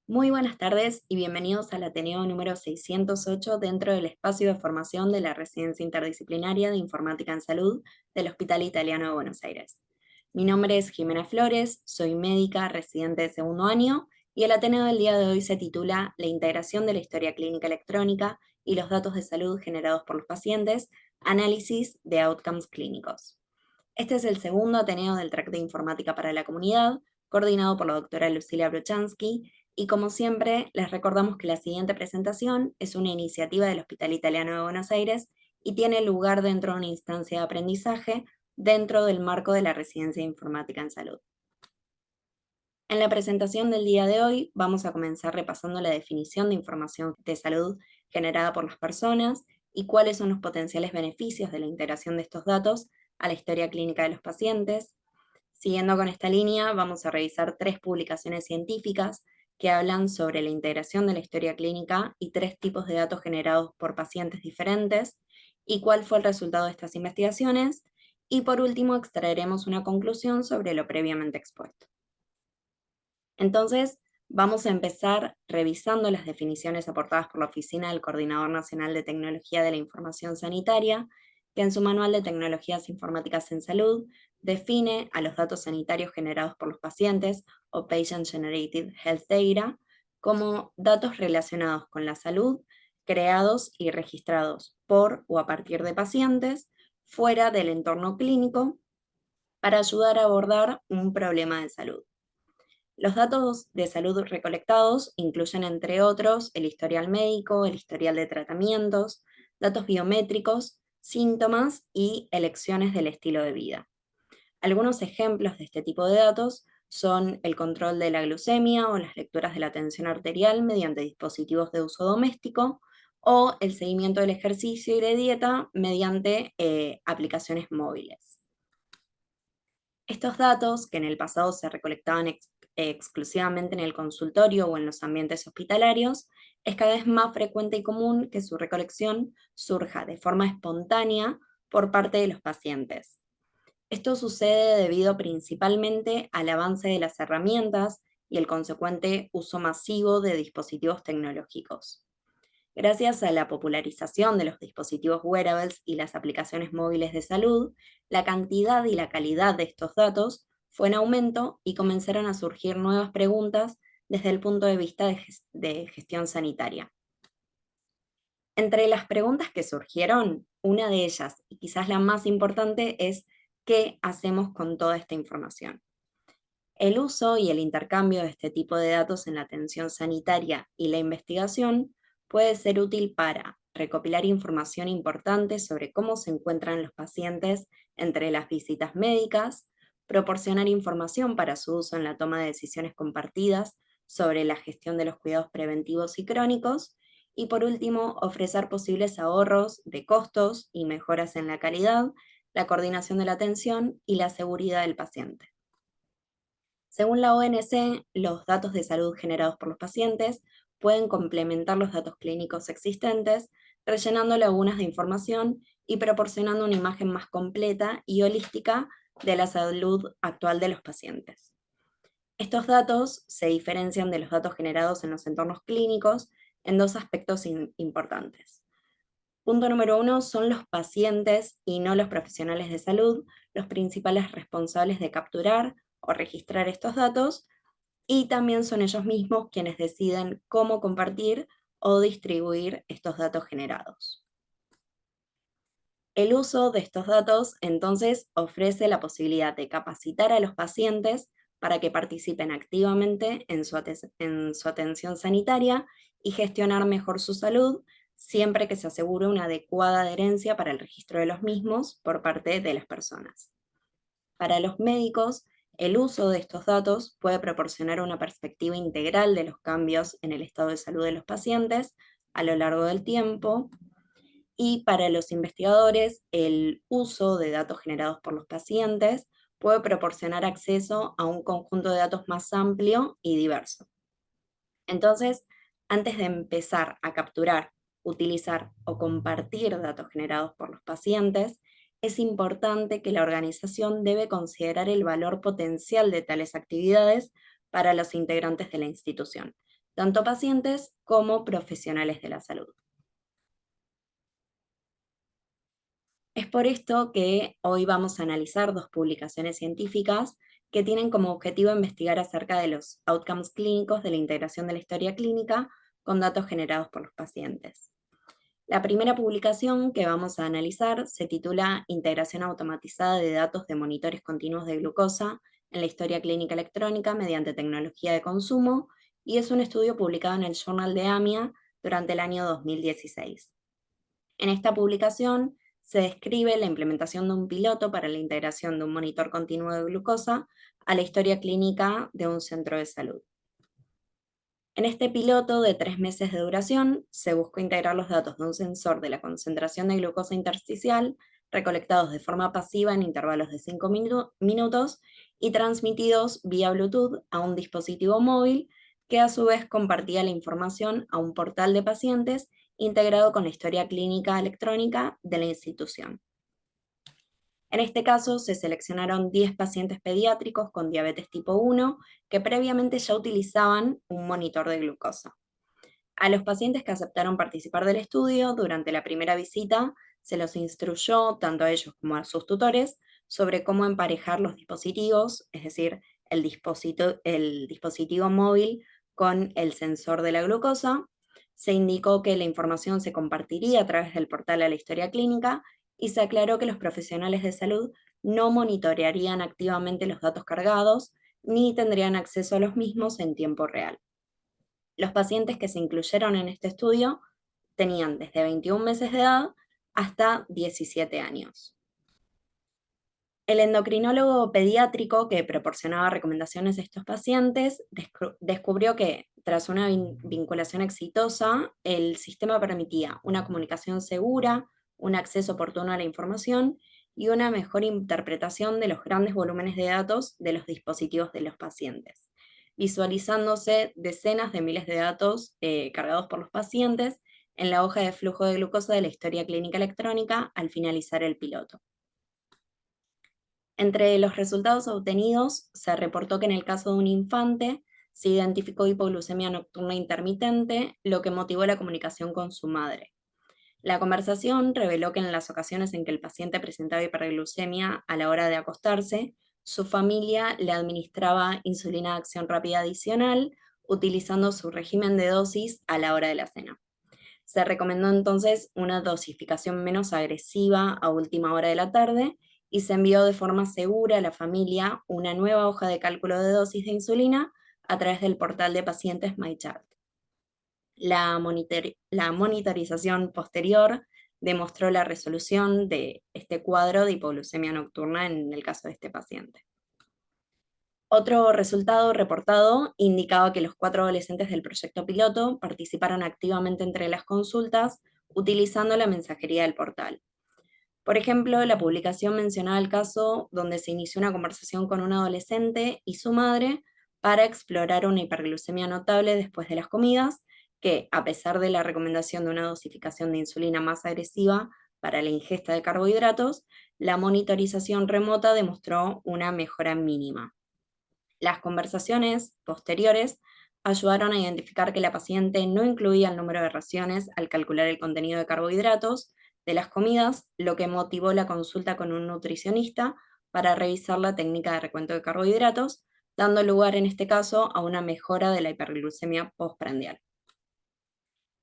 Muy buenas tardes y bienvenidos al Ateneo número 608 dentro del espacio de formación de la Residencia Interdisciplinaria de Informática en Salud del Hospital Italiano de Buenos Aires. Mi nombre es Jimena Flores, soy médica residente de segundo año y el Ateneo del día de hoy se titula La integración de la historia clínica electrónica y los datos de salud generados por los pacientes, análisis de outcomes clínicos. Este es el segundo Ateneo del track de Informática para la Comunidad, coordinado por la doctora Lucila Brochansky, y como siempre, les recordamos que la siguiente presentación es una iniciativa del Hospital Italiano de Buenos Aires y tiene lugar dentro de una instancia de aprendizaje dentro del marco de la Residencia de Informática en Salud. En la presentación del día de hoy vamos a comenzar repasando la definición de información de salud generada por las personas y cuáles son los potenciales beneficios de la integración de estos datos a la historia clínica de los pacientes. Siguiendo con esta línea, vamos a revisar 3 publicaciones científicas que hablan sobre la integración de la historia clínica y 3 tipos de datos generados por pacientes diferentes y cuál fue el resultado de estas investigaciones. Y por último, extraeremos una conclusión sobre lo previamente expuesto. Entonces, vamos a empezar revisando las definiciones aportadas por la Oficina del Coordinador Nacional de Tecnología de la Información Sanitaria, que en su Manual de Tecnologías Informáticas en Salud define a los datos sanitarios generados por los pacientes o Patient Generated Health Data como datos relacionados con la salud creados y registrados por o a partir de pacientes fuera del entorno clínico para ayudar a abordar un problema de salud. Los datos de salud recolectados incluyen, entre otros, el historial médico, el historial de tratamientos, datos biométricos, síntomas y elecciones del estilo de vida. Algunos ejemplos de este tipo de datos son el control de la glucemia o las lecturas de la tensión arterial mediante dispositivos de uso doméstico o el seguimiento del ejercicio y de dieta mediante aplicaciones móviles. Estos datos, que en el pasado se recolectaban exclusivamente en el consultorio o en los ambientes hospitalarios, es cada vez más frecuente y común que su recolección surja de forma espontánea por parte de los pacientes. Esto sucede debido principalmente al avance de las herramientas y el consecuente uso masivo de dispositivos tecnológicos. Gracias a la popularización de los dispositivos wearables y las aplicaciones móviles de salud, la cantidad y la calidad de estos datos fue en aumento y comenzaron a surgir nuevas preguntas desde el punto de vista de gestión sanitaria. Entre las preguntas que surgieron, una de ellas, y quizás la más importante, es ¿qué hacemos con toda esta información? El uso y el intercambio de este tipo de datos en la atención sanitaria y la investigación puede ser útil para recopilar información importante sobre cómo se encuentran los pacientes entre las visitas médicas, proporcionar información para su uso en la toma de decisiones compartidas sobre la gestión de los cuidados preventivos y crónicos, y por último, ofrecer posibles ahorros de costos y mejoras en la calidad, la coordinación de la atención y la seguridad del paciente. Según la ONC, los datos de salud generados por los pacientes pueden complementar los datos clínicos existentes, rellenando lagunas de información y proporcionando una imagen más completa y holística de la salud actual de los pacientes. Estos datos se diferencian de los datos generados en los entornos clínicos en 2 aspectos importantes. Punto número 1, son los pacientes y no los profesionales de salud los principales responsables de capturar o registrar estos datos, y también son ellos mismos quienes deciden cómo compartir o distribuir estos datos generados. El uso de estos datos entonces ofrece la posibilidad de capacitar a los pacientes para que participen activamente en su atención sanitaria y gestionar mejor su salud, siempre que se asegure una adecuada adherencia para el registro de los mismos por parte de las personas. Para los médicos, el uso de estos datos puede proporcionar una perspectiva integral de los cambios en el estado de salud de los pacientes a lo largo del tiempo, y para los investigadores, el uso de datos generados por los pacientes puede proporcionar acceso a un conjunto de datos más amplio y diverso. Entonces, antes de empezar a capturar, utilizar o compartir datos generados por los pacientes, es importante que la organización debe considerar el valor potencial de tales actividades para los integrantes de la institución, tanto pacientes como profesionales de la salud. Es por esto que hoy vamos a analizar dos publicaciones científicas que tienen como objetivo investigar acerca de los outcomes clínicos de la integración de la historia clínica con datos generados por los pacientes. La primera publicación que vamos a analizar se titula Integración automatizada de datos de monitores continuos de glucosa en la historia clínica electrónica mediante tecnología de consumo, y es un estudio publicado en el Journal de AMIA durante el año 2016. En esta publicación se describe la implementación de un piloto para la integración de un monitor continuo de glucosa a la historia clínica de un centro de salud. En este piloto de 3 meses de duración, se buscó integrar los datos de un sensor de la concentración de glucosa intersticial, recolectados de forma pasiva en intervalos de 5 minutos y transmitidos vía Bluetooth a un dispositivo móvil que a su vez compartía la información a un portal de pacientes integrado con la historia clínica electrónica de la institución. En este caso, se seleccionaron 10 pacientes pediátricos con diabetes tipo 1 que previamente ya utilizaban un monitor de glucosa. A los pacientes que aceptaron participar del estudio, durante la primera visita, se los instruyó, tanto a ellos como a sus tutores, sobre cómo emparejar los dispositivos, es decir, el dispositivo móvil con el sensor de la glucosa. Se indicó que la información se compartiría a través del portal a la historia clínica y se aclaró que los profesionales de salud no monitorearían activamente los datos cargados ni tendrían acceso a los mismos en tiempo real. Los pacientes que se incluyeron en este estudio tenían desde 21 meses de edad hasta 17 años. El endocrinólogo pediátrico que proporcionaba recomendaciones a estos pacientes descubrió que, tras una vinculación exitosa, el sistema permitía una comunicación segura, un acceso oportuno a la información y una mejor interpretación de los grandes volúmenes de datos de los dispositivos de los pacientes, visualizándose decenas de miles de datos cargados por los pacientes en la hoja de flujo de glucosa de la historia clínica electrónica al finalizar el piloto. Entre los resultados obtenidos, se reportó que en el caso de un infante se identificó hipoglucemia nocturna intermitente, lo que motivó la comunicación con su madre. La conversación reveló que en las ocasiones en que el paciente presentaba hiperglucemia a la hora de acostarse, su familia le administraba insulina de acción rápida adicional, utilizando su régimen de dosis a la hora de la cena. Se recomendó entonces una dosificación menos agresiva a última hora de la tarde y se envió de forma segura a la familia una nueva hoja de cálculo de dosis de insulina a través del portal de pacientes MyChart. La monitorización posterior demostró la resolución de este cuadro de hipoglucemia nocturna en el caso de este paciente. Otro resultado reportado indicaba que los 4 adolescentes del proyecto piloto participaron activamente entre las consultas utilizando la mensajería del portal. Por ejemplo, la publicación mencionaba el caso donde se inició una conversación con un adolescente y su madre para explorar una hiperglucemia notable después de las comidas, que, a pesar de la recomendación de una dosificación de insulina más agresiva para la ingesta de carbohidratos, la monitorización remota demostró una mejora mínima. Las conversaciones posteriores ayudaron a identificar que la paciente no incluía el número de raciones al calcular el contenido de carbohidratos de las comidas, lo que motivó la consulta con un nutricionista para revisar la técnica de recuento de carbohidratos, dando lugar en este caso a una mejora de la hiperglucemia postprandial.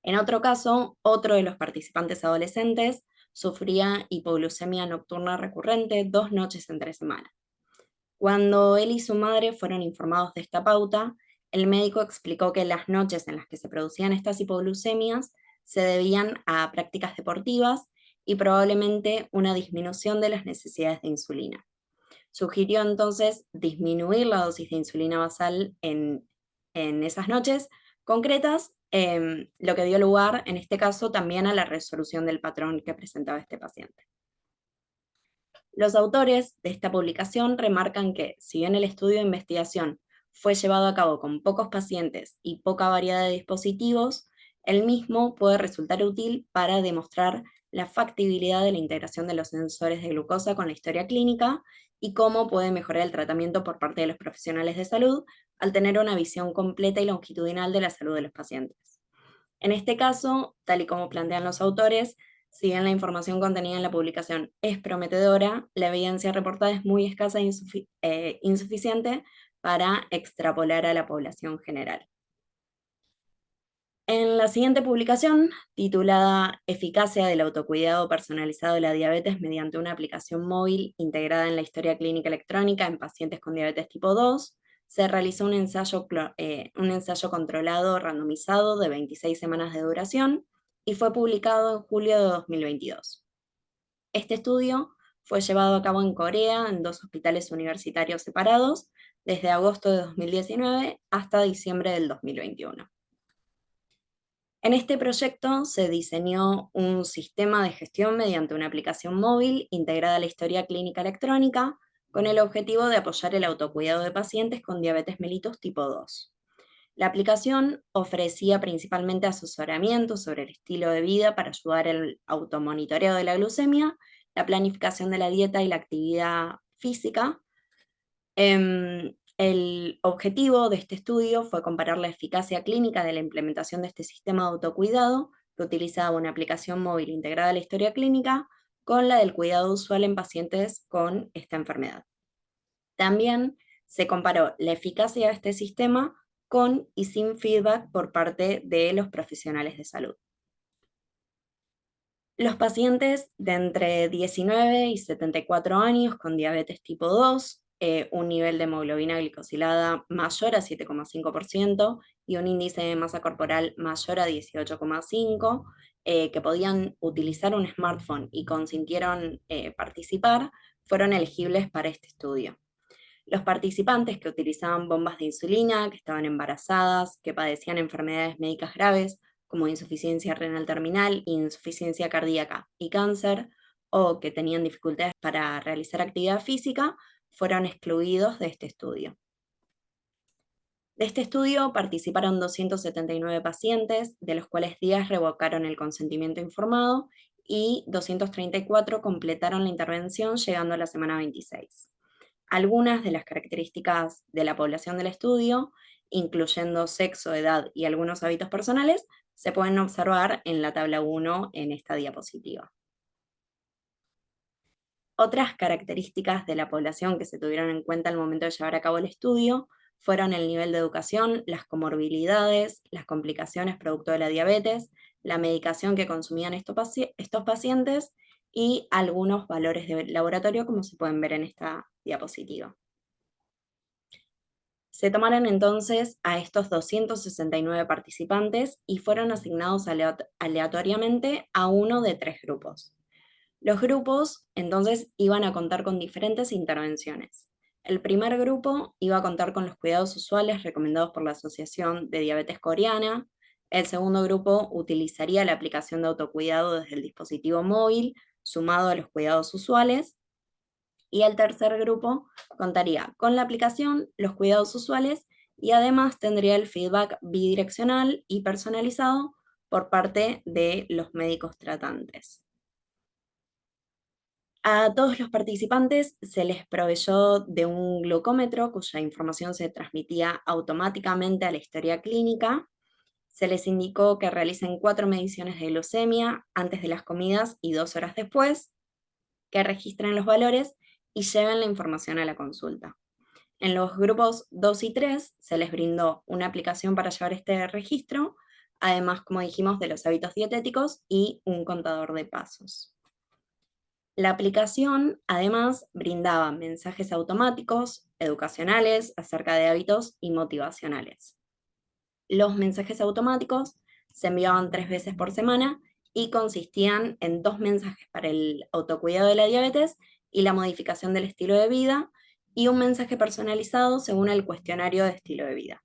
En otro caso, otro de los participantes adolescentes sufría hipoglucemia nocturna recurrente 2 noches entre semana. Cuando él y su madre fueron informados de esta pauta, el médico explicó que las noches en las que se producían estas hipoglucemias se debían a prácticas deportivas y probablemente una disminución de las necesidades de insulina. Sugirió entonces disminuir la dosis de insulina basal en esas noches concretas, lo que dio lugar en este caso también a la resolución del patrón que presentaba este paciente. Los autores de esta publicación remarcan que, si bien el estudio de investigación fue llevado a cabo con pocos pacientes y poca variedad de dispositivos, el mismo puede resultar útil para demostrar la factibilidad de la integración de los sensores de glucosa con la historia clínica y cómo puede mejorar el tratamiento por parte de los profesionales de salud al tener una visión completa y longitudinal de la salud de los pacientes. En este caso, tal y como plantean los autores, si bien la información contenida en la publicación es prometedora, la evidencia reportada es muy escasa e insuficiente para extrapolar a la población general. En la siguiente publicación, titulada Eficacia del autocuidado personalizado de la diabetes mediante una aplicación móvil integrada en la historia clínica electrónica en pacientes con diabetes tipo 2, se realizó un ensayo controlado randomizado de 26 semanas de duración y fue publicado en julio de 2022. Este estudio fue llevado a cabo en Corea en 2 hospitales universitarios separados desde agosto de 2019 hasta diciembre del 2021. En este proyecto se diseñó un sistema de gestión mediante una aplicación móvil integrada a la historia clínica electrónica con el objetivo de apoyar el autocuidado de pacientes con diabetes mellitus tipo 2. La aplicación ofrecía principalmente asesoramiento sobre el estilo de vida para ayudar al automonitoreo de la glucemia, la planificación de la dieta y la actividad física. El objetivo de este estudio fue comparar la eficacia clínica de la implementación de este sistema de autocuidado, que utilizaba una aplicación móvil integrada a la historia clínica, con la del cuidado usual en pacientes con esta enfermedad. También se comparó la eficacia de este sistema con y sin feedback por parte de los profesionales de salud. Los pacientes de entre 19 y 74 años con diabetes tipo 2, un nivel de hemoglobina glicosilada mayor a 7,5% y un índice de masa corporal mayor a 18,5, que podían utilizar un smartphone y consintieron participar, fueron elegibles para este estudio. Los participantes que utilizaban bombas de insulina, que estaban embarazadas, que padecían enfermedades médicas graves como insuficiencia renal terminal, insuficiencia cardíaca y cáncer, o que tenían dificultades para realizar actividad física, fueron excluidos de este estudio. De este estudio participaron 279 pacientes, de los cuales 10 revocaron el consentimiento informado y 234 completaron la intervención llegando a la semana 26. Algunas de las características de la población del estudio, incluyendo sexo, edad y algunos hábitos personales, se pueden observar en la tabla 1 en esta diapositiva. Otras características de la población que se tuvieron en cuenta al momento de llevar a cabo el estudio fueron el nivel de educación, las comorbilidades, las complicaciones producto de la diabetes, la medicación que consumían estos pacientes y algunos valores de laboratorio, como se pueden ver en esta diapositiva. Se tomaron entonces a estos 269 participantes y fueron asignados aleatoriamente a uno de 3 grupos. Los grupos entonces iban a contar con diferentes intervenciones. El primer grupo iba a contar con los cuidados usuales recomendados por la Asociación de Diabetes Coreana. El segundo grupo utilizaría la aplicación de autocuidado desde el dispositivo móvil, sumado a los cuidados usuales. Y el tercer grupo contaría con la aplicación, los cuidados usuales y además tendría el feedback bidireccional y personalizado por parte de los médicos tratantes. A todos los participantes se les proveyó de un glucómetro cuya información se transmitía automáticamente a la historia clínica. Se les indicó que realicen 4 mediciones de glucemia antes de las comidas y 2 horas después, que registren los valores y lleven la información a la consulta. En los grupos 2 y 3 se les brindó una aplicación para llevar este registro, además, como dijimos, de los hábitos dietéticos y un contador de pasos. La aplicación, además, brindaba mensajes automáticos, educacionales, acerca de hábitos y motivacionales. Los mensajes automáticos se enviaban 3 veces por semana y consistían en 2 mensajes para el autocuidado de la diabetes y la modificación del estilo de vida, y un mensaje personalizado según el cuestionario de estilo de vida.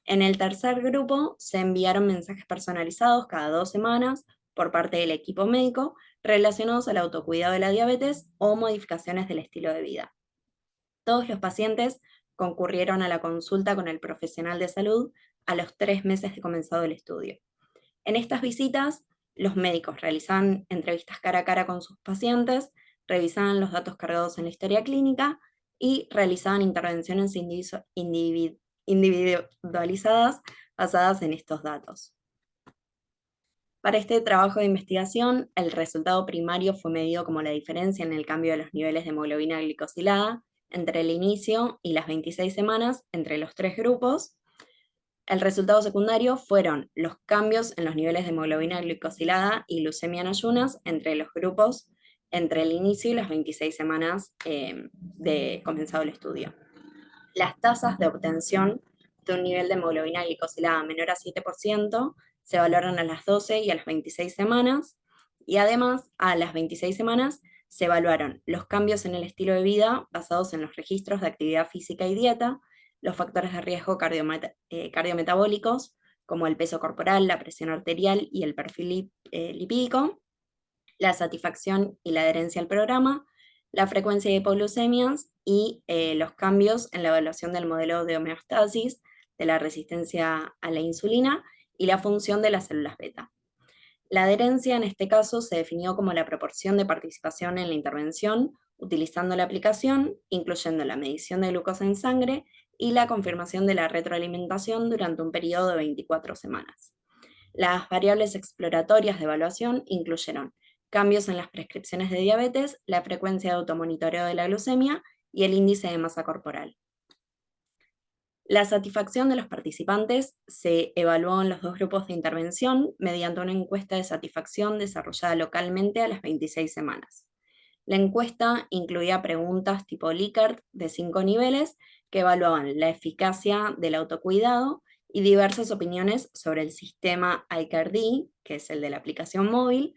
En el tercer grupo se enviaron mensajes personalizados cada 2 semanas por parte del equipo médico relacionados al autocuidado de la diabetes o modificaciones del estilo de vida. Todos los pacientes concurrieron a la consulta con el profesional de salud a los 3 meses de comenzado el estudio. En estas visitas, los médicos realizaban entrevistas cara a cara con sus pacientes, revisaban los datos cargados en la historia clínica y realizaban intervenciones individualizadas basadas en estos datos. Para este trabajo de investigación, el resultado primario fue medido como la diferencia en el cambio de los niveles de hemoglobina glicosilada entre el inicio y las 26 semanas entre los tres grupos. El resultado secundario fueron los cambios en los niveles de hemoglobina glicosilada y glucemia en ayunas entre los grupos entre el inicio y las 26 semanas de comenzado el estudio. Las tasas de obtención de un nivel de hemoglobina glicosilada menor a 7% se evaluaron a las 12 y a las 26 semanas, y además a las 26 semanas se evaluaron los cambios en el estilo de vida basados en los registros de actividad física y dieta, los factores de riesgo cardiometabólicos, como el peso corporal, la presión arterial y el perfil lipídico, la satisfacción y la adherencia al programa, la frecuencia de hipoglucemias y los cambios en la evaluación del modelo de homeostasis, de la resistencia a la insulina y la función de las células beta. La adherencia en este caso se definió como la proporción de participación en la intervención utilizando la aplicación, incluyendo la medición de glucosa en sangre y la confirmación de la retroalimentación durante un periodo de 24 semanas. Las variables exploratorias de evaluación incluyeron cambios en las prescripciones de diabetes, la frecuencia de automonitoreo de la glucemia y el índice de masa corporal. La satisfacción de los participantes se evaluó en los dos grupos de intervención mediante una encuesta de satisfacción desarrollada localmente a las 26 semanas. La encuesta incluía preguntas tipo Likert de 5 niveles que evaluaban la eficacia del autocuidado y diversas opiniones sobre el sistema iCarD, que es el de la aplicación móvil,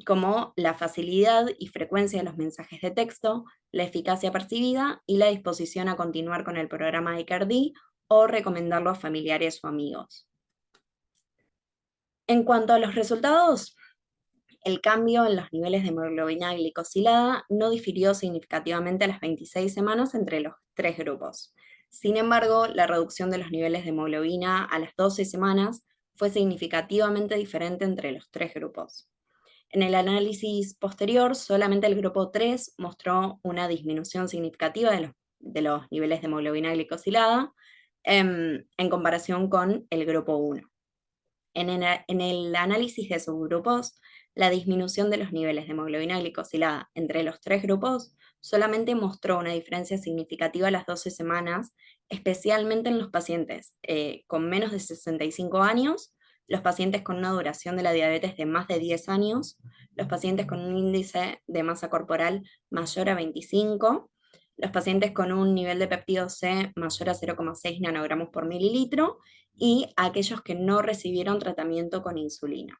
como la facilidad y frecuencia de los mensajes de texto, la eficacia percibida y la disposición a continuar con el programa iCarD o recomendarlo a familiares o amigos. En cuanto a los resultados, el cambio en los niveles de hemoglobina glicosilada no difirió significativamente a las 26 semanas entre los tres grupos. Sin embargo, la reducción de los niveles de hemoglobina a las 12 semanas fue significativamente diferente entre los tres grupos. En el análisis posterior, solamente el grupo 3 mostró una disminución significativa de los niveles de hemoglobina glicosilada en comparación con el grupo 1. En el análisis de subgrupos, la disminución de los niveles de hemoglobina glicosilada entre los tres grupos solamente mostró una diferencia significativa a las 12 semanas, especialmente en los pacientes con menos de 65 años, los pacientes con una duración de la diabetes de más de 10 años, los pacientes con un índice de masa corporal mayor a 25, los pacientes con un nivel de péptido C mayor a 0,6 nanogramos por mililitro y aquellos que no recibieron tratamiento con insulina.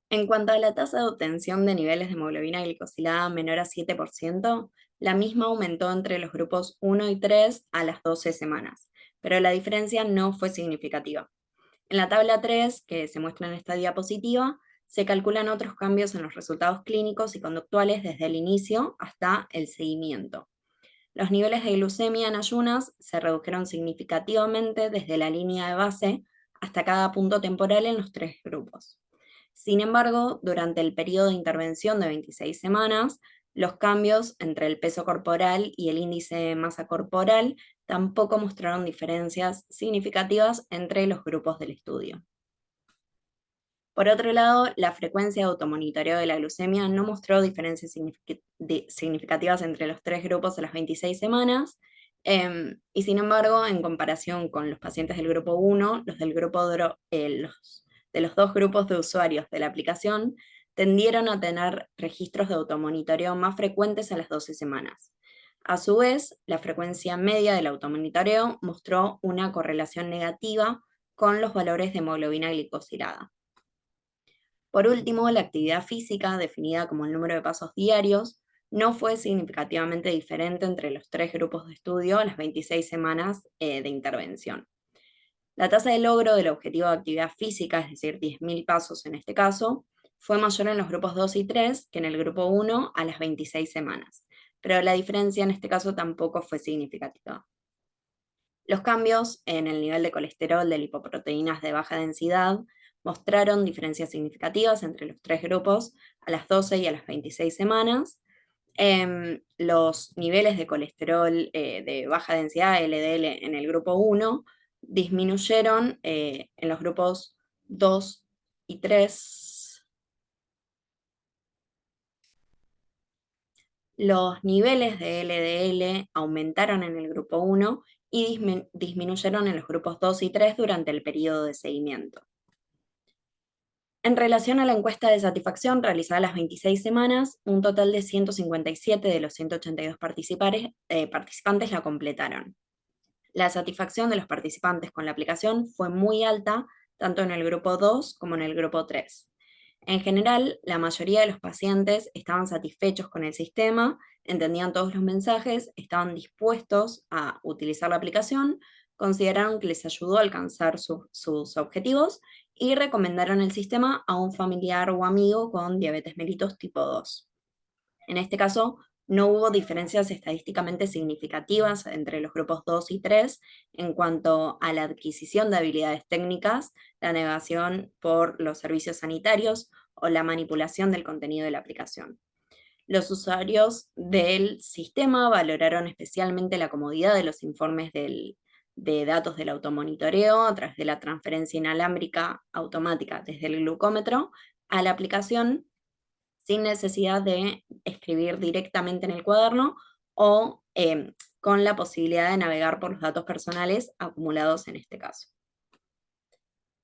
En cuanto a la tasa de obtención de niveles de hemoglobina glicosilada menor a 7%, la misma aumentó entre los grupos 1 y 3 a las 12 semanas, pero la diferencia no fue significativa. En la tabla 3, que se muestra en esta diapositiva, se calculan otros cambios en los resultados clínicos y conductuales desde el inicio hasta el seguimiento. Los niveles de glucemia en ayunas se redujeron significativamente desde la línea de base hasta cada punto temporal en los tres grupos. Sin embargo, durante el periodo de intervención de 26 semanas, los cambios entre el peso corporal y el índice de masa corporal tampoco mostraron diferencias significativas entre los grupos del estudio. Por otro lado, la frecuencia de automonitoreo de la glucemia no mostró diferencias significativas entre los tres grupos a las 26 semanas, y sin embargo, en comparación con los pacientes del grupo 1, los de los dos grupos de usuarios de la aplicación tendieron a tener registros de automonitoreo más frecuentes a las 12 semanas. A su vez, la frecuencia media del automonitoreo mostró una correlación negativa con los valores de hemoglobina glicosilada. Por último, la actividad física, definida como el número de pasos diarios, no fue significativamente diferente entre los tres grupos de estudio a las 26 semanas de intervención. La tasa de logro del objetivo de actividad física, es decir, 10.000 pasos en este caso, fue mayor en los grupos 2 y 3 que en el grupo 1 a las 26 semanas, pero la diferencia en este caso tampoco fue significativa. Los cambios en el nivel de colesterol de lipoproteínas de baja densidad mostraron diferencias significativas entre los tres grupos a las 12 y a las 26 semanas. Los niveles de colesterol de baja densidad, LDL, en el grupo 1 disminuyeron en los grupos 2 y 3. Los niveles de LDL aumentaron en el grupo 1 y disminuyeron en los grupos 2 y 3 durante el periodo de seguimiento. En relación a la encuesta de satisfacción realizada a las 26 semanas, un total de 157 de los 182 participantes la completaron. La satisfacción de los participantes con la aplicación fue muy alta, tanto en el grupo 2 como en el grupo 3. En general, la mayoría de los pacientes estaban satisfechos con el sistema, entendían todos los mensajes, estaban dispuestos a utilizar la aplicación, consideraron que les ayudó a alcanzar sus objetivos y recomendaron el sistema a un familiar o amigo con diabetes mellitus tipo 2. En este caso, no hubo diferencias estadísticamente significativas entre los grupos 2 y 3 en cuanto a la adquisición de habilidades técnicas, la navegación por los servicios sanitarios o la manipulación del contenido de la aplicación. Los usuarios del sistema valoraron especialmente la comodidad de los informes de datos del automonitoreo a través de la transferencia inalámbrica automática desde el glucómetro a la aplicación sin necesidad de escribir directamente en el cuaderno o con la posibilidad de navegar por los datos personales acumulados en este caso.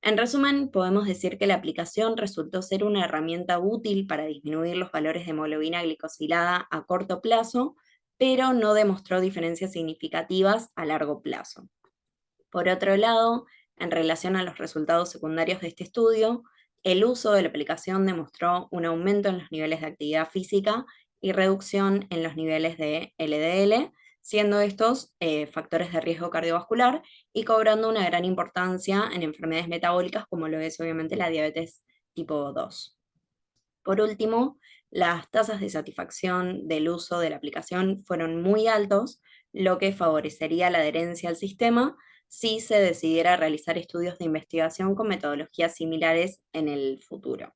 En resumen, podemos decir que la aplicación resultó ser una herramienta útil para disminuir los valores de hemoglobina glicosilada a corto plazo, pero no demostró diferencias significativas a largo plazo. Por otro lado, en relación a los resultados secundarios de este estudio, el uso de la aplicación demostró un aumento en los niveles de actividad física y reducción en los niveles de LDL, siendo estos factores de riesgo cardiovascular y cobrando una gran importancia en enfermedades metabólicas como lo es obviamente la diabetes tipo 2. Por último, las tasas de satisfacción del uso de la aplicación fueron muy altos, lo que favorecería la adherencia al sistema si se decidiera realizar estudios de investigación con metodologías similares en el futuro.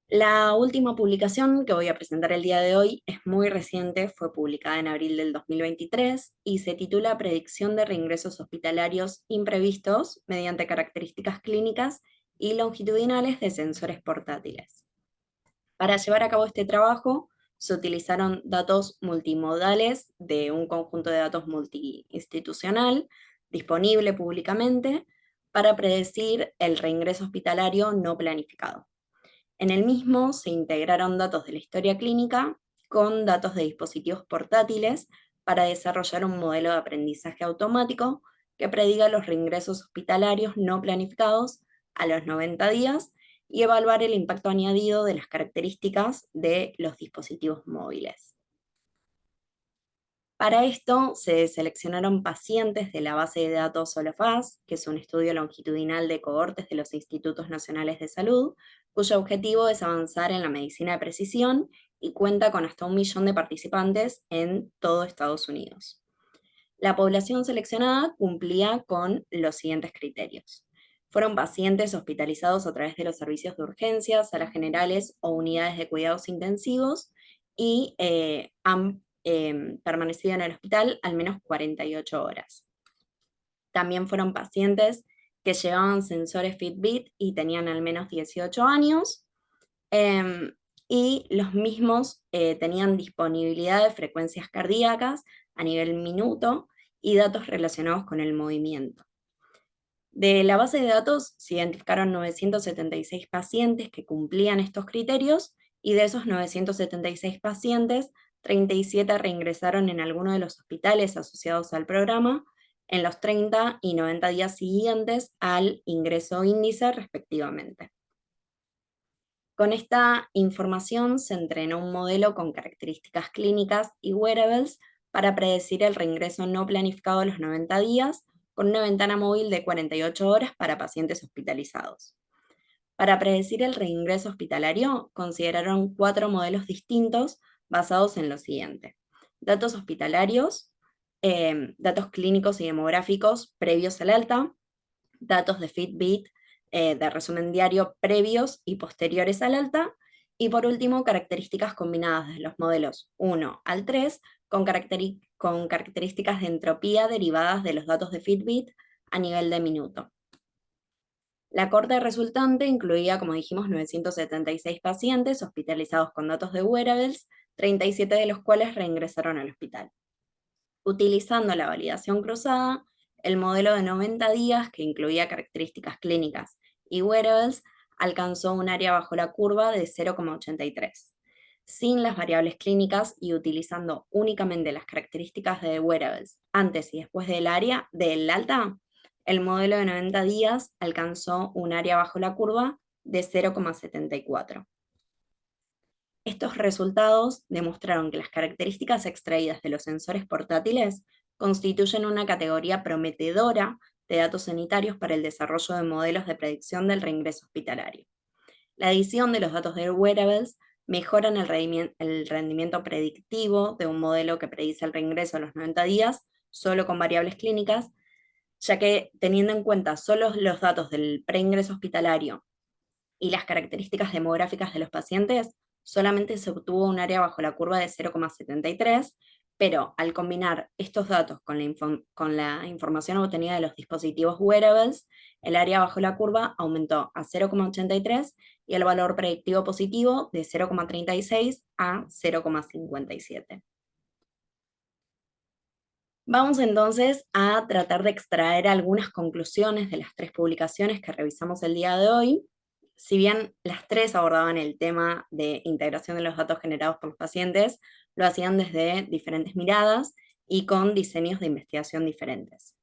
La última publicación que voy a presentar el día de hoy es muy reciente, fue publicada en abril del 2023 y se titula Predicción de reingresos hospitalarios imprevistos mediante características clínicas y longitudinales de sensores portátiles. Para llevar a cabo este trabajo, se utilizaron datos multimodales de un conjunto de datos multiinstitucional disponible públicamente para predecir el reingreso hospitalario no planificado. En el mismo se integraron datos de la historia clínica con datos de dispositivos portátiles para desarrollar un modelo de aprendizaje automático que prediga los reingresos hospitalarios no planificados a los 90 días y evaluar el impacto añadido de las características de los dispositivos móviles. Para esto se seleccionaron pacientes de la base de datos SOLOFAS, que es un estudio longitudinal de cohortes de los Institutos Nacionales de Salud, cuyo objetivo es avanzar en la medicina de precisión y cuenta con hasta 1 millón de participantes en todo Estados Unidos. La población seleccionada cumplía con los siguientes criterios. Fueron pacientes hospitalizados a través de los servicios de urgencias, salas generales o unidades de cuidados intensivos y han permanecido en el hospital al menos 48 horas. También fueron pacientes que llevaban sensores Fitbit y tenían al menos 18 años, y los mismos tenían disponibilidad de frecuencias cardíacas a nivel minuto y datos relacionados con el movimiento. De la base de datos se identificaron 976 pacientes que cumplían estos criterios y de esos 976 pacientes, 37 reingresaron en alguno de los hospitales asociados al programa en los 30 y 90 días siguientes al ingreso índice respectivamente. Con esta información se entrenó un modelo con características clínicas y wearables para predecir el reingreso no planificado a los 90 días, con una ventana móvil de 48 horas para pacientes hospitalizados. Para predecir el reingreso hospitalario, consideraron 4 modelos distintos basados en lo siguiente: datos hospitalarios, datos clínicos y demográficos previos al alta, datos de Fitbit de resumen diario previos y posteriores al alta, Y por último, características combinadas de los modelos 1 al 3 con características de entropía derivadas de los datos de Fitbit a nivel de minuto. La corte resultante incluía, como dijimos, 976 pacientes hospitalizados con datos de wearables, 37 de los cuales reingresaron al hospital. Utilizando la validación cruzada, el modelo de 90 días, que incluía características clínicas y wearables, alcanzó un área bajo la curva de 0,83. Sin las variables clínicas y utilizando únicamente las características de wearables antes y después del área del alta, el modelo de 90 días alcanzó un área bajo la curva de 0,74. Estos resultados demostraron que las características extraídas de los sensores portátiles constituyen una categoría prometedora de datos sanitarios para el desarrollo de modelos de predicción del reingreso hospitalario. La adición de los datos de wearables mejoran el rendimiento predictivo de un modelo que predice el reingreso a los 90 días solo con variables clínicas, ya que teniendo en cuenta solo los datos del preingreso hospitalario y las características demográficas de los pacientes, solamente se obtuvo un área bajo la curva de 0,73, pero al combinar estos datos con la información obtenida de los dispositivos wearables, el área bajo la curva aumentó a 0,83 y el valor predictivo positivo de 0,36 a 0,57. Vamos entonces a tratar de extraer algunas conclusiones de las 3 publicaciones que revisamos el día de hoy. Si bien las 3 abordaban el tema de integración de los datos generados por los pacientes, lo hacían desde diferentes miradas y con diseños de investigación diferentes.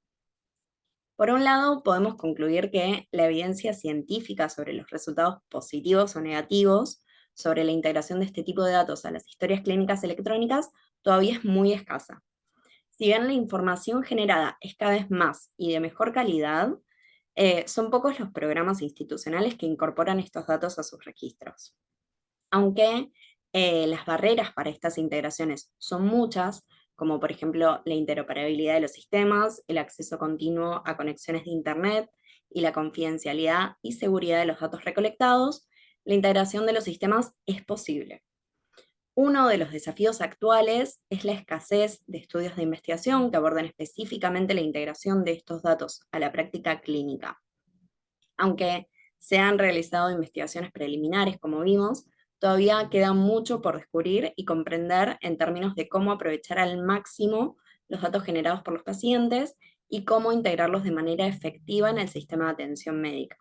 Por un lado, podemos concluir que la evidencia científica sobre los resultados positivos o negativos sobre la integración de este tipo de datos a las historias clínicas electrónicas todavía es muy escasa. Si bien la información generada es cada vez más y de mejor calidad, son pocos los programas institucionales que incorporan estos datos a sus registros. Aunque las barreras para estas integraciones son muchas, como por ejemplo la interoperabilidad de los sistemas, el acceso continuo a conexiones de Internet y la confidencialidad y seguridad de los datos recolectados, la integración de los sistemas es posible. Uno de los desafíos actuales es la escasez de estudios de investigación que aborden específicamente la integración de estos datos a la práctica clínica. Aunque se han realizado investigaciones preliminares, como vimos, todavía queda mucho por descubrir y comprender en términos de cómo aprovechar al máximo los datos generados por los pacientes y cómo integrarlos de manera efectiva en el sistema de atención médica.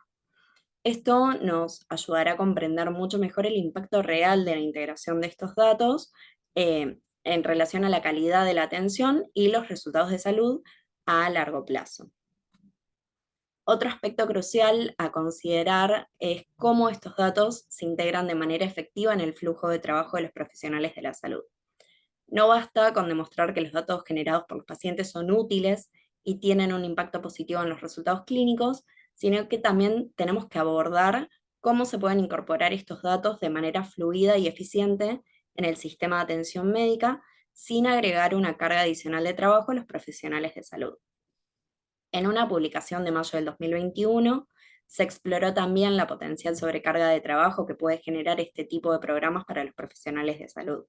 Esto nos ayudará a comprender mucho mejor el impacto real de la integración de estos datos en relación a la calidad de la atención y los resultados de salud a largo plazo. Otro aspecto crucial a considerar es cómo estos datos se integran de manera efectiva en el flujo de trabajo de los profesionales de la salud. No basta con demostrar que los datos generados por los pacientes son útiles y tienen un impacto positivo en los resultados clínicos, sino que también tenemos que abordar cómo se pueden incorporar estos datos de manera fluida y eficiente en el sistema de atención médica sin agregar una carga adicional de trabajo a los profesionales de salud. En una publicación de mayo del 2021, se exploró también la potencial sobrecarga de trabajo que puede generar este tipo de programas para los profesionales de salud.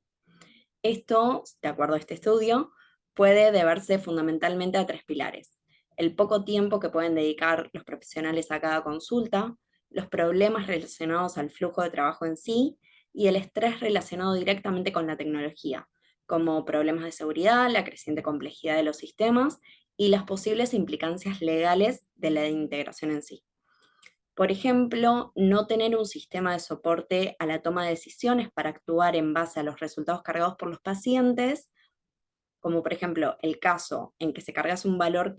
Esto, de acuerdo a este estudio, puede deberse fundamentalmente a 3 pilares: el poco tiempo que pueden dedicar los profesionales a cada consulta, los problemas relacionados al flujo de trabajo en sí, y el estrés relacionado directamente con la tecnología, como problemas de seguridad, la creciente complejidad de los sistemas y las posibles implicancias legales de la integración en sí. Por ejemplo, no tener un sistema de soporte a la toma de decisiones para actuar en base a los resultados cargados por los pacientes, como por ejemplo el caso en que se cargase un valor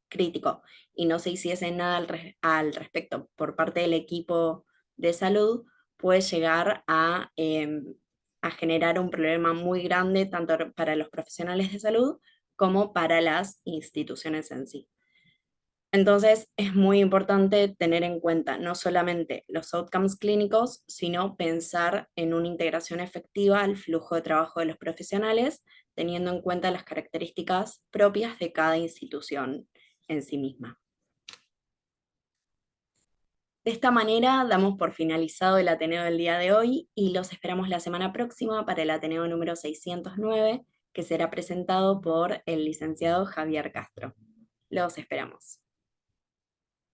crítico y no se hiciese nada al respecto por parte del equipo de salud, puede llegar a generar un problema muy grande tanto para los profesionales de salud como para las instituciones en sí. Entonces, es muy importante tener en cuenta no solamente los outcomes clínicos, sino pensar en una integración efectiva al flujo de trabajo de los profesionales, teniendo en cuenta las características propias de cada institución en sí misma. De esta manera damos por finalizado el Ateneo del día de hoy y los esperamos la semana próxima para el Ateneo número 609, que será presentado por el licenciado Javier Castro. Los esperamos.